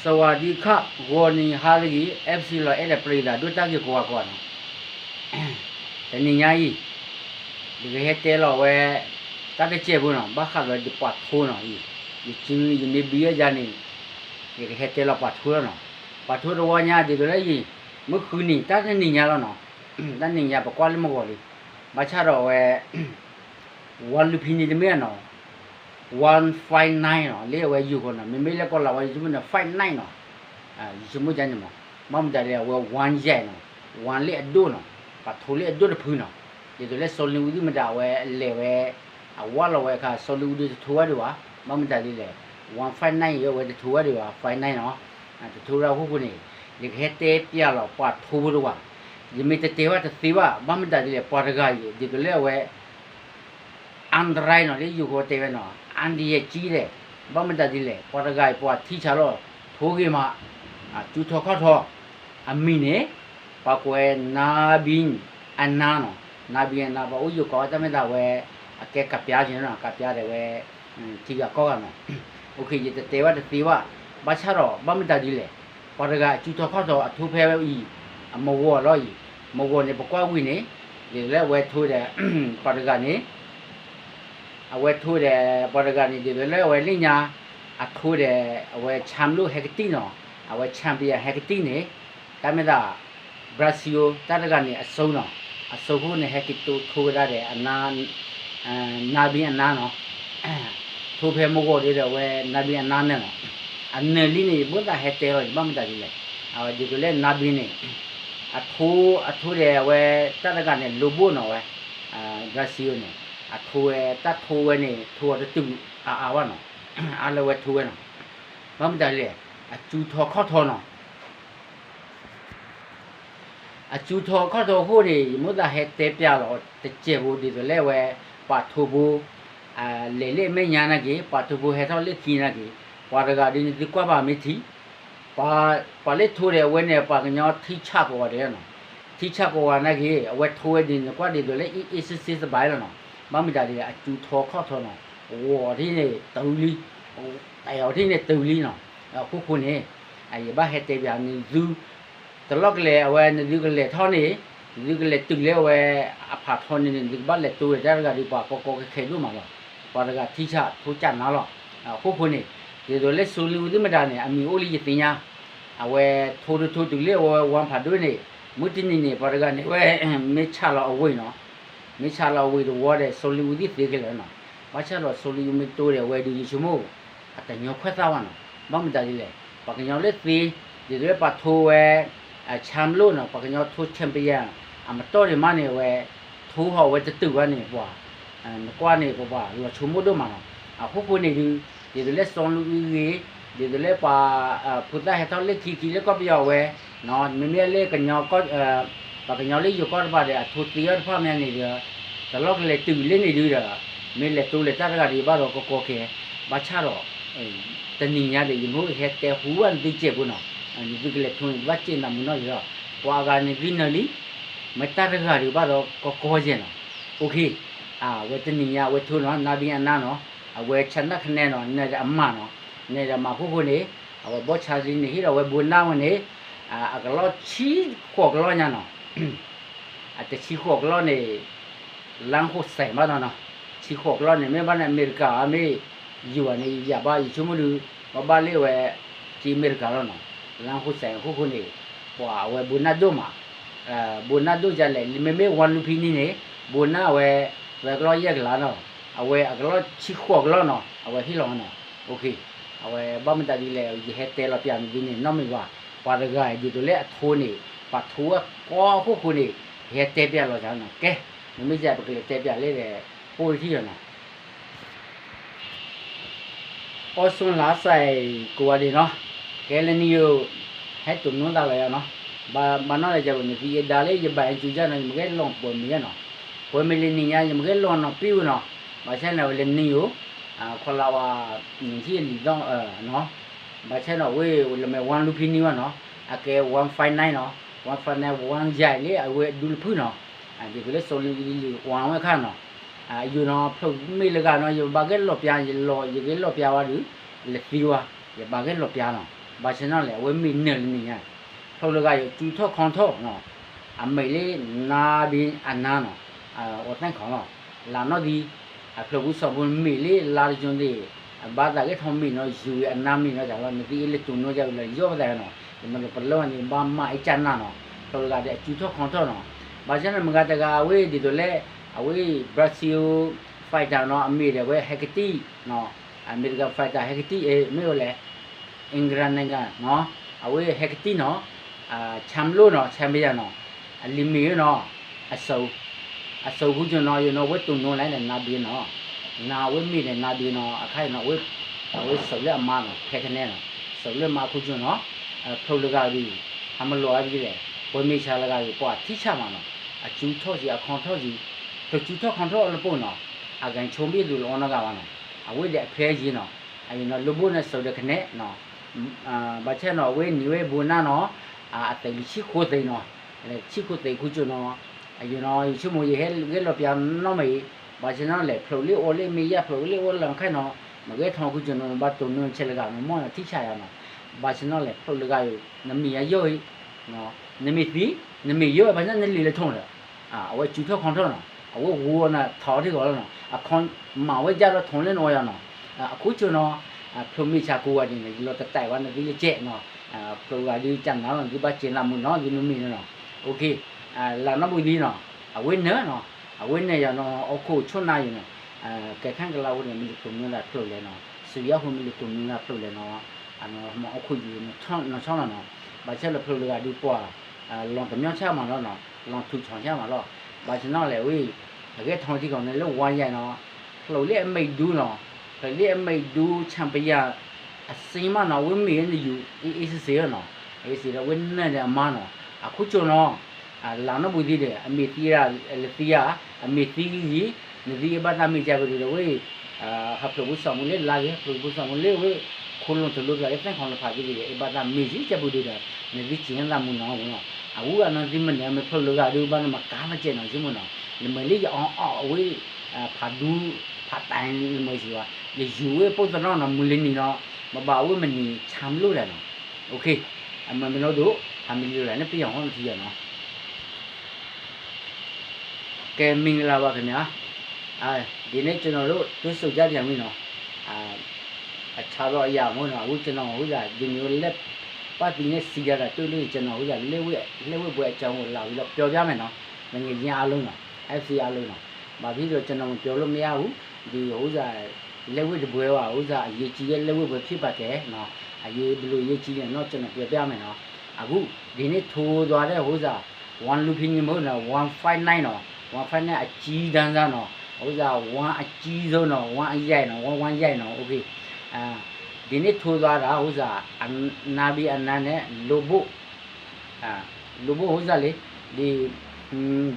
สวัสดีครับวันนี้ฮาลีเอฟซีเราเอเดปรีดาดูตั้งอยู่กัวก่อนแต่นี่ไงดีก็เฮเตเราเวตั้งแต่เจ็บบุญบ้าขับเราจะปวดท้องอีชีวิตอยู่ในเบียจานี่ดีก็เฮเตเราปวดท้องปวดท้องวันนี้ดีก็เลยเมื่อคืนนี้ตั้งแต่นี่ไงแล้วตั้งนี่ไงบอกว่าเลยมาก่อนเลยบ้าชาเราเววันลุพินีจะไม่เนาะ159เนาะเรียกว่าอยู่คนน่ะไม่เรียกก็เราว่าอยู่มัน59เนาะอยู่สมมุติจังมั้งมันจะเรียกว่า1ใหญ่เนาะ1เรียกดูเนาะปะทุเรียกดู的พื้นเนาะเดี๋ยวเลยโซลิวดีมันจะว่าเลวว่าเราว่าค่ะโซลิวดีทัวร์ดีวะมันจะเรียก159เยอะว่าทัวร์ดีวะ59เนาะทัวร์เราคู่นี่เรียกเฮเตเปียเราปะทัวร์ดีวะยังไม่จะเทว่าจะสิว่ามันจะเรียกปะกายเดี๋ยวเลยว่าอันตรายเนาะที่อยู่กับเทวเนาะอันดีจีเลยบ้ามันจะดีเลยพอตะไกพอที่ชาโลทุกข์มาจุดทอข้อทอมีเนี่ยปากเวนาบินอันนั้นเนาะนาบินอันนั้นพออยู่ก็จะไม่ได้เวแกกับยาจริงเนาะกับยาเดี๋ยวที่จะก้อนเนาะโอเคจะเทว่าจะตีว่าบ้าชาโลบ้ามันจะดีเลยพอตะไกจุดทอข้อทอทุกเพลอีมวัวร้อยมวัวเนี่ยปกว่าวินเนี่ยเดี๋ยวแล้วเวทุเดพอตะไกเนี่ยเอาไว้ทูเดบริการนี่เดี๋ยวเลยเอาไว้ลิญาทูเดเอาไว้แชมป์ลูกเฮกตี้เนาะเอาไว้แชมเปี้ยนเฮกตี้เนี่ยแต่ไม่ได้บราซิลแต่ละกันนี่สู้เนาะสู้พวกนี่เฮกตี้ทูได้เดอันนั้นนาบีอันนั้นเนาะทูเพมโกเดี๋ยวไว้นาบีอันนั้นเนาะอันนี้ลีนี่บุตรเฮตเตอร์บ้างไม่ได้เลยเอาเดี๋ยวเลยนาบีนี่ทูเดไว้แต่ละกันนี่ลูบูเนาะไว้บราซิลเนี่ยทัวตัดทัวนี่ทัวจะตึงวะเนาะอะไรวะทัวเนาะมันได้เลยจูทอข้อทอเนาะจูทอข้อทอคู่นี่มุดละเฮตเตปยาหรอแต่เจ็บดีตัวเล่เวปัดทูบูเล่ไม่ยานะกี่ปัดทูบูเฮทอเล็กกินนะกี่ปัดกาดินดีกว่าบามิทีปัดเล็กทัวเรเวเนี่ยปัดกันยอที่ชักว่าเดียเนาะที่ชักว่านะกี่เวทัวดินกว่าดีตัวเล่อีสิสบายแล้วเนาะมันไม่ได้เลยจูทอข้อทอเนาะโอ้ที่นี่ตื่นลีแต่เอาที่นี่ตื่นลีเนาะคู่คนนี้บ้าเฮตเตปยานี่ดูตลอดเลยเอาไว้ดูกันเลยท่อนี้ดูกันเลยตึงเลยเอาไว้ผ่าท่อนี่ดูบ้านเลยตัวได้ก็ดีกว่าก็เคยดูมาแล้วพอแล้วก็ที่ชาทุจันนั่นหรอคู่คนนี้เดี๋ยวเลยสูริวที่ไม่ได้เนี่ยมีโอลีจติญาเอาไว้ทูตึงเลยเอาไว้วันผ่าด้วยนี่มุตินี่พอแล้วก็เนี่ยไว้ไม่ชาเราเอาไว้เนาะไม่ชาเราไว้ดูว่าเดี๋ยวสูริวที่เสียกันเลยเนาะไม่ชาเราสูริวไม่ตัวเดี๋ยวไว้ดูยิ่งชั่วโมงแต่ยกขึ้นตาวันเนาะบ้างไม่ได้เลยปากยอเล็กสีเดี๋ยวเลยปัดทัวแชมป์ลูกเนาะปากยอทัวแชมเปี้ยนมาต่อเลยมาเนี่ยเว้ทัวเขาเว้จะตื่นวันนี้ว่ากว่านี่ก็ว่าเราชั่วโมงดูมาเนาะพวกคนนี้ดูเดี๋ยวเลยสอนลูกอีเดี๋ยวเลยป่าพุทธะให้เขาเล็กขี้เล็กก็ไปเอาเว้เนาะไม่เล็กกันยอก็ปากยอเล็กอยู่ก็ว่าเดี๋ยวทัวเตี้ยพ่อแม่นี่เดี๋ยวแต่เราเลยตื่นเล่นนี่ดูเด้อไม่เล็กตัวเล็กแต่ละดีบ้านเราก็โอเคบ้าชาเราแต่นี่เนี่ยเดี๋ยวยังเห็นแต่หัวดีเจ็บบุญเนาะนี่ดูเลยทุนวัดเจนนำมุนเนาะอยู่ว่าการนี่วินาทีไม่ตัดราคาดีบ้านเราก็โคเจนเนาะโอเคเวทนี่เนี่ยเวทุนเนาะนาบีอันนั้นเนาะเวชนะคะแนนเนาะเนี่ยจะอัมมาเนาะเนี่ยจะมาคู่คนนี้เวบอชาซินี่เราเวบุญน้าวันนี้ก็เราชี้ขวกเราเนี่ยเนาะแต่ชี้ขวกเราเนี่ยล้างหัวใส่มาเนาะชี้ขวกเราเนี่ยไม่บ้านอเมริกาไม่อยู่อันนี้อย่าบ้าอยู่ชั่วโมงดูบ้านเลี้ยวจีอเมริกาแล้วเนาะล้างหัวใส่คู่คนนี้ว่าเวบุญน้าดูมาบุญน้าดูจะเลยไม่วันลุพินีเนี่ยบุญน้าเวก็เราแยกล้านเนาะเอาไว้ก็เราชี้ขวกเราเนาะเอาไว้ที่เราเนาะโอเคเอาไว้บ้านมันจะดีเลยยี่เฮตเตอร์เราเปลี่ยนวินนี่น้องไม่ว่าปาร์กายอยู่ตัวเล็กทัวนี่ปัดทัวก็คู่คนนี้เฮตเตอร์เปลี่ยนเราจะเนาะแกมันไม่ใช่ปกติเตอร์เปลี่ยนเลยพูดที่เนาะพอส่วนลาใส่กัวดีเนาะแกเลนิโอให้ตุ่มนู้นตาเลยเนาะบ้านนั่นเลยจะเป็นที่ดาเลยจะไปจุดนั้นมันก็ลงปนมีเนาะพอไม่เล่นนี่ยังมันก็ลงเนาะปิ้วเนาะมาใช่เนาะเล่นนิโอคนเราที่ดีต้องเนาะมาใช่เนาะเว้ยเราไม่วันลูกพี่นี่วะเนาะแกวันไฟไนเนาะวันไฟไนวันใหญ่เลยเว้ยดูพื้นเนาะเดี๋ยวก็เลยส่งวันไว้ข้างเนาะอยู่เนาะพวกไม่เลิกกันเนาะอยู่บางทีหลบยาอยู่หลบยาว่าหรือเล็กฟิวอย่าบางทีหลบยาเนาะ ဘာရှင်တော့လေဝဲမီနယ်နေရထောက်လကရကျူထောက်ခေါန်ထောက်နော်အမေလေးနာဘင်းအနာနော်ဝတ်နိုင်ခေါနော်လာနော်ဒီဖလဘူးစဘုံမီလေးလာဂျွန်ဒီဘာသာကေထုံမီနော်ယူအနာမီနော်ကြောင့်မတီးလေးတုံနော်ကြောင့်လေရောတယ်နော်ဒီမလို့ပလောနေဘာမအချန်နာနော်ထောက်လကတဲ့ကျူထောက်ခေါန်ထောက်နော်ဘာရှင်မကတကဝေးဒီတို့လေအဝေးဘရာဇီးဖိုက်တာနော်အမေတွေဝဲဟက်ကတီနော်အမေရိကန်ဖိုက်တာဟက်ကတီမေလေအင်္ဂလန်နိုင်ငံနော်အဝေးဟက်ကတီနော်ချမ်လို့နော်ချမ်ပီယံနော်အလီမီနော်အစုပ်ခုကျွန်တော်ရနော်ဝတ်တုံနော်လိုက်နဲ့နာဘီနော်နာဝတ်မိနဲ့နာဘီနော်အခိုင်နော်ဝတ်စုပ်လက်အမနော်ဖက်ခနဲ့နော်စုပ်လက်မခုကျွန်တော်ဖုတ်လကပြီးအမလောအပြီးလေဝတ်မိချလကပြီးပွားထိချမှာနော်အကျူထော့စီအခွန်ထော့စီကျူထော့ခွန်ထော့လပို့နော်အကန်ချုံပြီးလူလောနကပါနော်အဝိတဲ့အဖဲကြီးနော်အရင်တော့လူဖို့နဲ့စုပ်တဲ့ခနဲ့နော်ဘာချက်နော်ဝေးညီဝေးဘူနာနော်အတိတ်ချီခိုးသိနော်ချီခိုးသိခုကျွနော်အရင်တော့ချမွေဟဲကဲလောပြန်နော်မေဘာချက်နော်လေဖလိုလေးအိုလေးမီရဖလိုလေးအိုလန်ခိုင်နော်မကဲထောင်းခုကျွနော်ဘာတုံနွန်ချက်လကမောတိချရနော်ဘာချက်နော်လေဖလိုလကယူနမီရယောနော်နမီသီနမီယောဘာချက်နလီလေထုံးတယ်အဝဲကျူထောက်ခွန်ထောက်နော်အဝဲဝေါ်နာထော်တိကောနော်အခွန်မဝဲကြတော့ထုံးလဲနော်ရနော်အခုကျွနော်ဖလိုမီချာကိုဝတ်နေဒီလိုတိုက်ဝါနေဒီလေကျဲနော်ပရိုဂရာဒီကျန်နော်ဒီဘကျင်းလာမှုနော်ဒီနမီနော်โอเคလာနဘူဒီနော်အဝင်းနော်အဝင်းနဲ့ရနော်အခုချွတ်နိုင်နော်ကဲခန့်ကလာဝနေမီတုံနေတာဖလို့လဲနော်စီရခုမီတုံနေတာဖလို့လဲနော်မအခုယူနော်ချောင်းနော်ဘာချက်လဖလို့ကဒီပွားလောင်တမြောက်ချမှာနော်လောင်ထူချောင်းချမှာတော့ဘာချနော်လေဝေးတကယ်ထောင်းကြည့်ကောင်လည်းလောဝိုင်းရနော်ဖလို့လေအမိတ်ဒူးနော်ဖလို့လေအမိတ်ဒူးချမ်ပီယံအစိမ်းမနော်ဝင်းမီနေယူအေးစေရနော်အေးစေရဝင်းနဲ့အမနော်အခုကျွန်တော်လာနဘူဒီတဲ့အမေတီရလတီယာအမေတီကြီးနေဒီဘာသာမီကြဘူးလေဝေးဟာဖလို့ဆောင်မလေးလာရဖလို့ဆောင်မလေးဝေးခိုးလုံးတလို့ရတဲ့ခေါင်းလဖာကြီးလေဘာသာမီကြီးကြဘူးတဲ့နေဒီချင်းလာမှုနော်အခုကနော်ဒီမနေမဖလို့ကဒီဘာမှကားမကျနော်ရှင်းမနော်လေမလေးအောင်အဝေးဖာဒူဖာတိုင်မရှိပါလေယူဝေးပုတ်တော့နော်မူလင်းနီနော်မပါဝမနီချမ်းလို့တယ်နော်โอเคအမမလို့တို့အမီလို့လည်းပြအောင်ဟောကြည့်ရနော်ကဲမင်္ဂလာပါခင်ဗျာဒီနေ့ကျွန်တော်တို့သွေးစုပ်ကြပြန်ပြီနော်အခြားတော့အရာမဟုတ်တော့အခုကျွန်တော်ဟုတ်ကြဒီမျိုးလက်ပတ်ပြီးနဲ့စီရတာတွေ့လို့ကျွန်တော်ဟုတ်ကြလက်ဝက်ပွဲအကြောင်းကိုလာပြီးတော့ပြောပြမယ်နော်ငငယ်ချင်းအားလုံးနော် FC အားလုံးနော်ဘာဖြစ်လို့ကျွန်တော်ပြောလို့မရဘူးဒီဟုတ်ကြလက်ဝက်တပွဲကဥစားအရေးကြီးတဲ့လက်ဝက်ပွဲဖြစ်ပါတယ်နော်အရေးဘလို့ရေးကြီးတယ်နော်ကျွန်တော်ပြပြမယ်နော်အခုဒီနေ့ထိုးသွားတဲ့ဥစား1 looping မဟုတ်နော်159နော်159အကြီးတန်းစားနော်ဥစား1အကြီးဆုံးနော်1အရိုက်နော်1ရိုက်နော်โอเคဒီနေ့ထိုးသွားတာဥစားနာဘီအနန်နဲ့လိုဘိုဥစားလေဒီ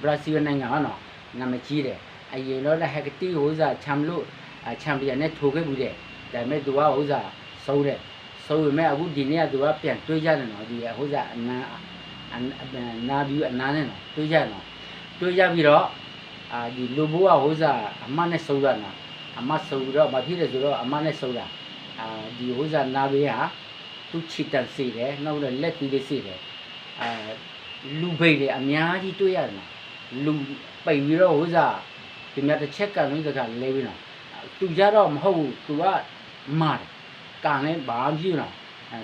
ဘရာဇီးနိုင်ငံကနော်နာမည်ကြီးတယ်အရင်တော့ဟက်ကတီဥစားချမ်လို့ချန်ပီယံနဲ့ထိုးခဲ့ဘူးတဲ့ဒါပေမဲ့သူကဥစားဆုံးပေမဲ့အခုဒီနေ့ကသူကပြန်တွေးကြတယ်နော်ဒီဥစားနာဘီအနာနဲ့နော်တွေးကြနော်တွေးကြပြီးတော့ဒီလိုဘိုးကဥစားအမနဲ့ဆုံးတာနော်အမဆုံးတော့မဖြစ်တယ်ဆိုတော့အမနဲ့ဆုံးတာဒီဥစားနာဘီဟာသူချစ်တန်စီတယ်နောက်တော့လက်တီးလေးစီတယ်လူပိတ်တယ်အများကြီးတွေးရတယ်နော်လူပိတ်ပြီးတော့ဥစားဒီမြတ်တစ်ချက်ကလုံးစကားလဲပြီးနော်သူကြတော့မဟုတ်ဘူးသူကမာတယ်ကန်လဲဘာမှဖြစ်နော်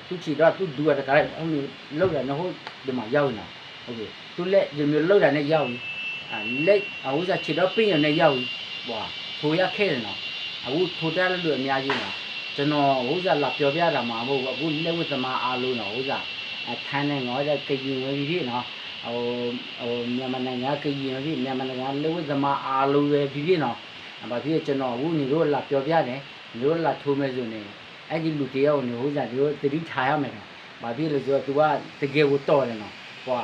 သူချီတော့သူဒူရတကယ်အမျိုးလောက်တယ်နော်ဟုတ်ဒီမှာရောက်နေဟုတ်ကဲ့သူလက်ဒီမျိုးလောက်တယ်နဲ့ရောက်ပြီလက်ဥစားချီတော့ပြင်းရနဲ့ရောက်ပြီဟွာထိုရခဲ့တယ်နော်အခုထိုတက်လို့အများကြီးနော်ကျွန်တော်ဥစားလာပြောပြတာမှာမဟုတ်ဘူးအခုလက်ဝတ်သမားအားလုံးနော်ဥစားထိုင်းနဲ့ငေါတဲ့ကရင်ဝီဖြစ်နော်မြန်မာနိုင်ငံကရင်ဝီမြန်မာနိုင်ငံလက်ဝတ်သမားအားလုံးပဲဖြစ်နော်ဘာဖြစ်ကျွန်တော်အခုညီတို့လာပြောပြတယ်ညီတို့လာထိုးမဲ့ဆိုနေအဲ့ဒီလူတယောက်နေဥစားဒီလိုတတိထားရမယ်နော်ဘာဖြစ်လို့ဆိုတော့ तू ကတကယ်ကိုတော်တယ်နော်ဟွာ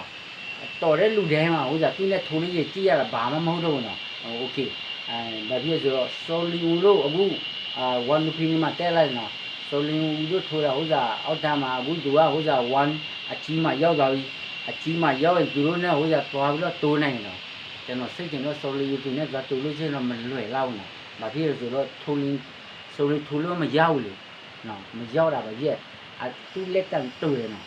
တော်တဲ့လူတိုင်းမှာဥစားသူနဲ့ထိုးလေးကြီးကြည့်ရတာဘာမှမဟုတ်တော့ဘူးနော်โอเคဘာဖြစ်ဆိုတော့ဆိုလီဦးတို့အခု1 looping မှာတက်လိုက်နော်ဆိုလီဦးတို့ထိုးတာဥစားအောက်တန်းမှာအခု तू ကဥစား1အကြီးမှရောက်သွားပြီအကြီးမှရောက်ရင်သူတို့နဲ့ဥစားသွားပြီးတော့တိုးနိုင်တော့ကျွန်တော်စိတ်ကျင်တော့ဆိုလီဦးသူနဲ့သွားတိုးလို့ချင်းတော့မလွယ်လောက်နော်ဘာဖြစ်လို့ဆိုတော့ထိုးလင်းဆိုလီထိုးလို့မရောက်ဘူးလေနော်မရောက်တာပဲရက် tu let tan tu le no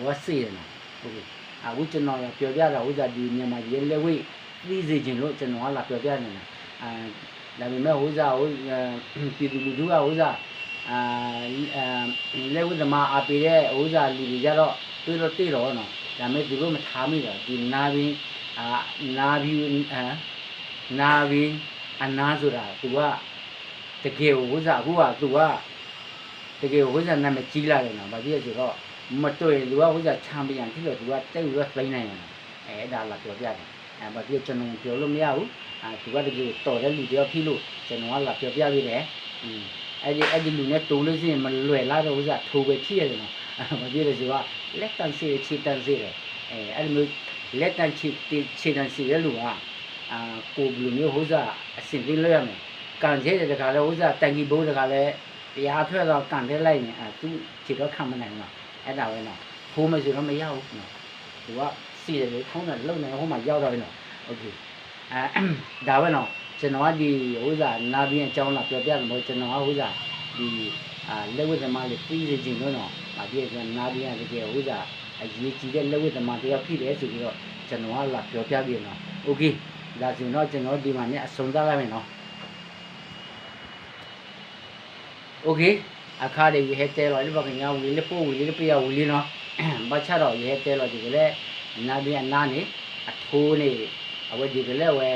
wa se no okay aku chano la pyo pya da uza di Myanmar ye le wei thi se chin lo chano la pyo pya ne na da me me uza pi tu lu ga uza le wei da ma a pe de uza lu ji ja lo tu lo ti lo no da me tu lo ma tha mi da di na bin na bi na bin ana so da tu ga တကယ်ဝိဇ္ဇာအခုကသူကတကယ်ဝိဇ္ဇာနာမည်ကြီးလာတယ်နော်ဗာပြည့်ဆိုတော့မတွေ့သူကဝိဇ္ဇာချမ်းပြန်ဖြစ်လို့သူကတိတ်ပြီးတော့သိနိုင်တယ်အဲ့ဒါလာပြောပြတယ်ဗာပြည့်ကျွန်တော်ပြောလို့မရဘူးသူကတကယ်တော်တဲ့လူတယောက်ဖြစ်လို့ကျွန်တော်ကလာပြောပြပေးတယ်အဲ့ဒီလူနဲ့တုံးလို့ရှိရင်မလွယ်လာတော့ဝိဇ္ဇာထိုးပဲဖြစ်ရတယ်နော်ဗာပြည့်လို့ဆိုတော့လက်တန်စီချီတန်စီတယ်အဲ့လိုလက်တန်ချီတန်စီရဲ့လူကကိုဘလူမျိုးဝိဇ္ဇာအစင်သိလို့ရမယ်ကန်ကျဲတဲ့ခါလဲဥစ္စာတန်ကြီးဘိုးတခါလဲတရားထွက်တော့ကန်ထဲလိုက်နေသူခြေတော့ခံမနိုင်တော့အဲ့ဒါပဲနော်ဖိုးမဆိုတော့မရဘူးနော်သူကစီတယ်လေခေါင်းနဲ့လုံနေဟိုမှာရောက်တော့ပြီနော်โอเคဒါပဲနော်ကျွန်တော်ကဒီဥစ္စာနာပြီးအကြောင်းလာပြောပြတယ်မို့ကျွန်တော်ကဥစ္စာဒီလက်ဝတ်သမားလေးပြီးနေခြင်းလို့နော်ဗာပြည့်ကျွန်နာပြီးရတကယ်ဥစ္စာအရေးကြီးတဲ့လက်ဝတ်သမားတယောက်ဖြစ်တယ်ဆိုပြီးတော့ကျွန်တော်ကလာပြောပြပြနော်โอเคဒါဆိုတော့ကျွန်တော်ဒီမှာเนี่ยအဆုံးသတ်လိုက်မယ်နော်โอเคအခါတွေရဲတဲတော့ဒီဘက်ကညာဝီလေးပို့ဝီလေးပြရဝီလေးနော်ဘာချတော့ရဲတဲတော့ဒီကလေးနာပြီးအနာနေအထိုးနေအဝဒီကလေးဝဲ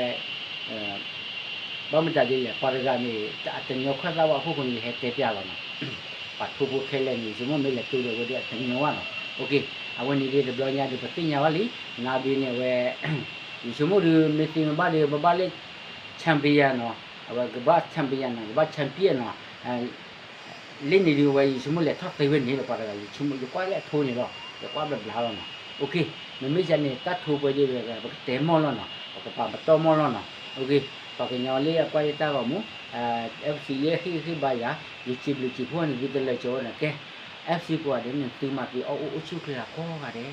ဘာမှတကြည့်ရပါရဂါနေတညောခတ်တော့အခုခုနေရဲတဲပြလာနော်ပတ်ထိုးဖို့ခဲလဲနေစမမဲလက်တူလို့တဲ့တညောနော်โอเคအဝနေဒီဘလောညာဒီပတိညာဝလီနာပြီးနေဝဲဒီစမို့ဒီမစ်တင်ဘာလေးဘာလေးချန်ပီယံနော်အဝကဘာချန်ပီယံနော်ဘာချန်ပီယံနော်လင်းနေဒီဝဲစမို့လက်ထပ်သေးဝဲနေတော့ပါရဂါကြီးစမို့ကွာလက်ထိုးနေတော့ကွာဘလာတော့နော်โอเคမမေ့ချင်နေတတ်ထိုးပွဲကြီးပဲတဲမော်လို့နော်ပါမတော်မော်လို့နော်โอเคပါကညောလေးအကွာရတာကမူFC လေးခိဘာယာဒီချစ်လူချစ်ဖို့နေဒီတလက်ကျော်နေကဲ FC ကွာတဲ့နေတီမတ်ဒီအိုချိုခရာခေါ်ကြတယ်